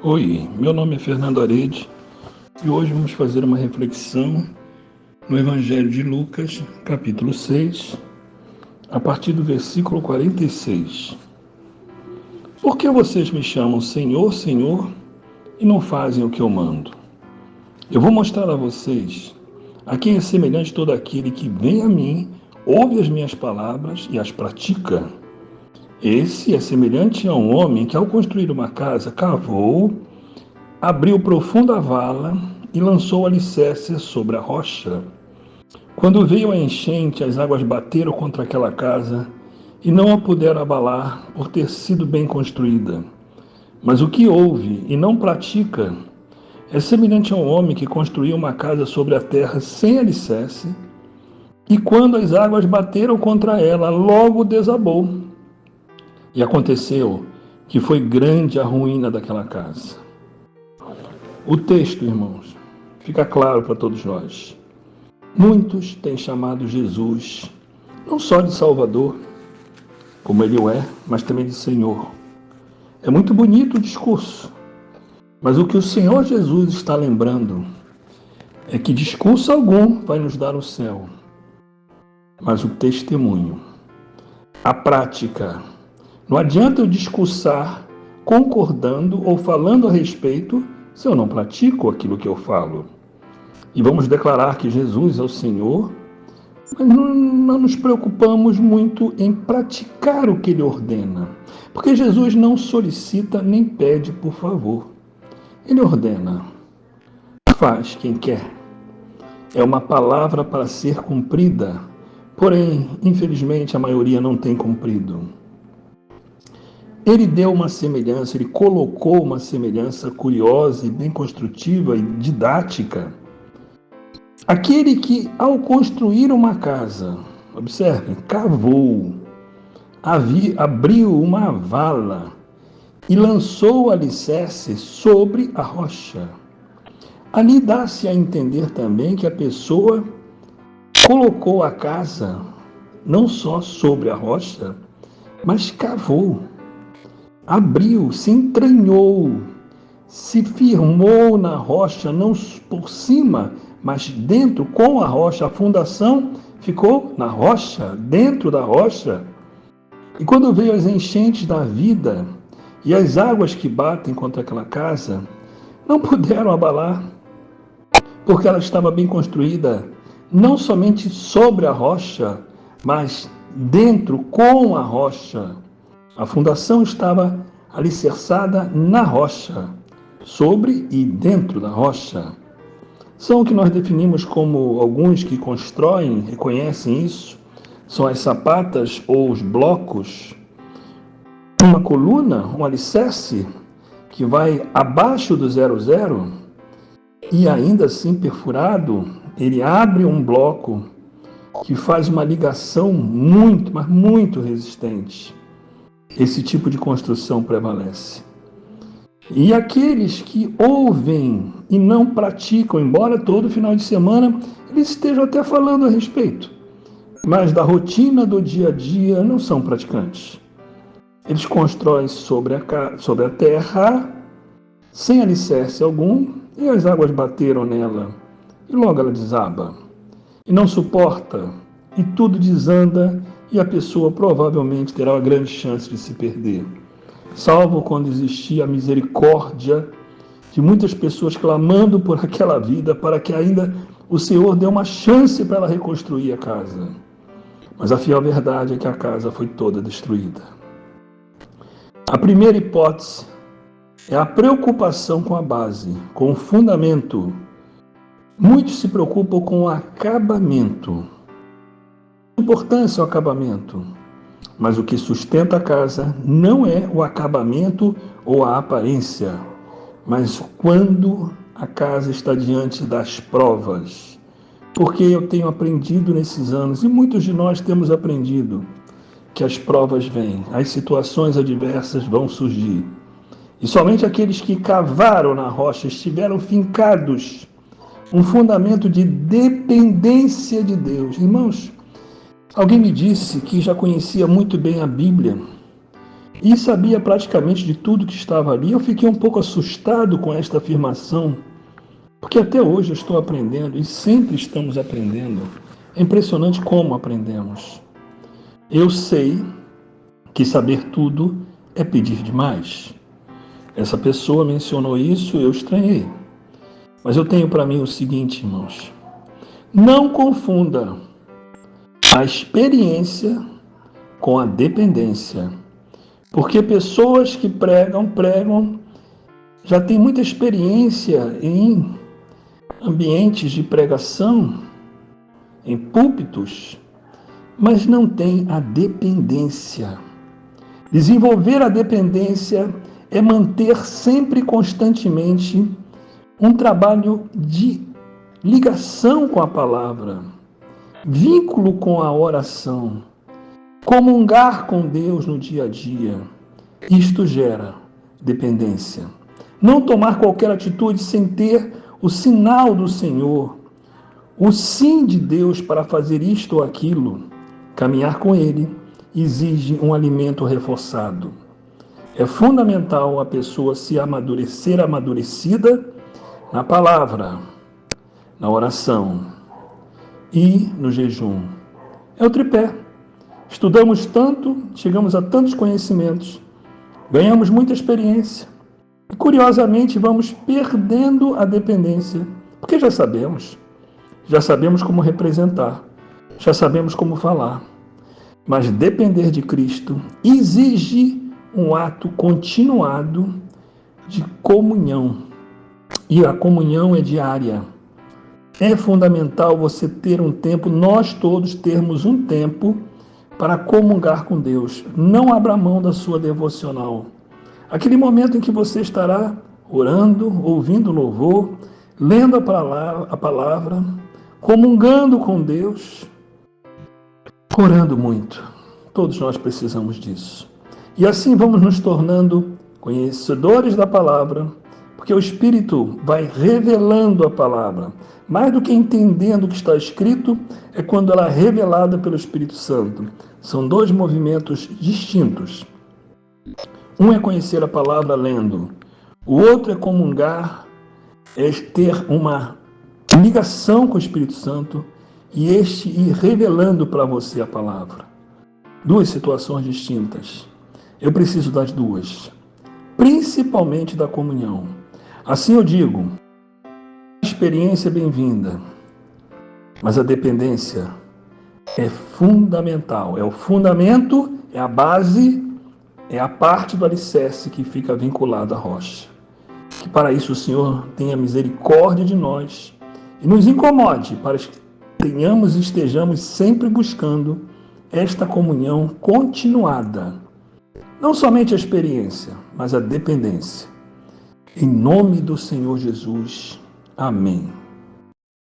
Oi, meu nome é Fernando Arede e hoje vamos fazer uma reflexão no Evangelho de Lucas, capítulo 6, a partir do versículo 46. Por que vocês me chamam Senhor, Senhor e não fazem o que eu mando? Eu vou mostrar a vocês a quem é semelhante todo aquele que vem a mim, ouve as minhas palavras e as pratica. Esse é semelhante a um homem que, ao construir uma casa, cavou, abriu profunda vala e lançou o alicerce sobre a rocha. Quando veio a enchente, as águas bateram contra aquela casa e não a puderam abalar por ter sido bem construída. Mas o que ouve e não pratica é semelhante a um homem que construiu uma casa sobre a terra sem alicerce e, quando as águas bateram contra ela, logo desabou. E aconteceu que foi grande a ruína daquela casa. O texto, irmãos, fica claro para todos nós. Muitos têm chamado Jesus não só de Salvador, como Ele o é, mas também de Senhor. É muito bonito o discurso, mas o que o Senhor Jesus está lembrando é que discurso algum vai nos dar o céu, mas o testemunho, a prática. Não adianta eu discursar concordando ou falando a respeito se eu não pratico aquilo que eu falo. E vamos declarar que Jesus é o Senhor, mas não nos preocupamos muito em praticar o que Ele ordena. Porque Jesus não solicita nem pede por favor. Ele ordena, faz quem quer. É uma palavra para ser cumprida, porém, infelizmente, a maioria não tem cumprido. Ele deu uma semelhança, ele colocou uma semelhança curiosa e bem construtiva e didática. Aquele que, ao construir uma casa, observem, cavou, abriu uma vala e lançou o alicerce sobre a rocha. Ali dá-se a entender também que a pessoa colocou a casa não só sobre a rocha, mas cavou, abriu, se entranhou, se firmou na rocha, não por cima, mas dentro, com a rocha. A fundação ficou na rocha, dentro da rocha. E quando veio as enchentes da vida e as águas que batem contra aquela casa, não puderam abalar, porque ela estava bem construída, não somente sobre a rocha, mas dentro, com a rocha. A fundação estava alicerçada na rocha, sobre e dentro da rocha. São o que nós definimos como, alguns que constroem, reconhecem isso, são as sapatas ou os blocos, uma coluna, um alicerce que vai abaixo do 00 e ainda assim perfurado, ele abre um bloco que faz uma ligação muito, mas muito resistente. Esse tipo de construção prevalece. E aqueles que ouvem e não praticam, embora todo final de semana eles estejam até falando a respeito, mas da rotina do dia a dia não são praticantes. Eles constroem sobre a terra, sem alicerce algum, e as águas bateram nela, e logo ela desaba. E não suporta, e tudo desanda, e a pessoa provavelmente terá uma grande chance de se perder. Salvo quando existia a misericórdia de muitas pessoas clamando por aquela vida para que ainda o Senhor dê uma chance para ela reconstruir a casa. Mas a fiel verdade é que a casa foi toda destruída. A primeira hipótese é a preocupação com a base, com o fundamento. Muitos se preocupam com o acabamento. Importância o acabamento, mas o que sustenta a casa não é o acabamento ou a aparência, mas quando a casa está diante das provas. Porque eu tenho aprendido nesses anos, e muitos de nós temos aprendido, que as provas vêm, as situações adversas vão surgir. E somente aqueles que cavaram na rocha, estiveram fincados, um fundamento de dependência de Deus. Irmãos, alguém me disse que já conhecia muito bem a Bíblia e sabia praticamente de tudo que estava ali. Eu fiquei um pouco assustado com esta afirmação, porque até hoje eu estou aprendendo e sempre estamos aprendendo. É impressionante como aprendemos. Eu sei que saber tudo é pedir demais. Essa pessoa mencionou isso, eu estranhei. Mas eu tenho para mim o seguinte, irmãos: não confunda a experiência com a dependência. Porque pessoas que pregam, já têm muita experiência em ambientes de pregação, em púlpitos, mas não têm a dependência. Desenvolver a dependência é manter sempre constantemente um trabalho de ligação com a palavra, vínculo com a oração, comungar com Deus no dia a dia. Isto gera dependência. Não tomar qualquer atitude sem ter o sinal do Senhor, o sim de Deus para fazer isto ou aquilo. Caminhar com Ele exige um alimento reforçado. É fundamental a pessoa se amadurecida na palavra, na oração e no jejum. É o tripé. Estudamos tanto, chegamos a tantos conhecimentos, ganhamos muita experiência e, curiosamente, vamos perdendo a dependência, porque já sabemos como representar, já sabemos como falar. Mas depender de Cristo exige um ato continuado de comunhão. E a comunhão é diária. É fundamental você ter um tempo, nós todos termos um tempo para comungar com Deus. Não abra mão da sua devocional. Aquele momento em que você estará orando, ouvindo louvor, lendo a palavra, comungando com Deus, orando muito. Todos nós precisamos disso. E assim vamos nos tornando conhecedores da palavra, porque o Espírito vai revelando a palavra. Mais do que entendendo o que está escrito, é quando ela é revelada pelo Espírito Santo. São dois movimentos distintos. Um é conhecer a palavra lendo, o outro é comungar, é ter uma ligação com o Espírito Santo e este ir revelando para você a palavra. Duas situações distintas. Eu preciso das duas, principalmente da comunhão. Assim eu digo, a experiência é bem-vinda, mas a dependência é fundamental. É o fundamento, é a base, é a parte do alicerce que fica vinculada à rocha. Que para isso o Senhor tenha misericórdia de nós e nos incomode para que tenhamos e estejamos sempre buscando esta comunhão continuada. Não somente a experiência, mas a dependência. Em nome do Senhor Jesus. Amém.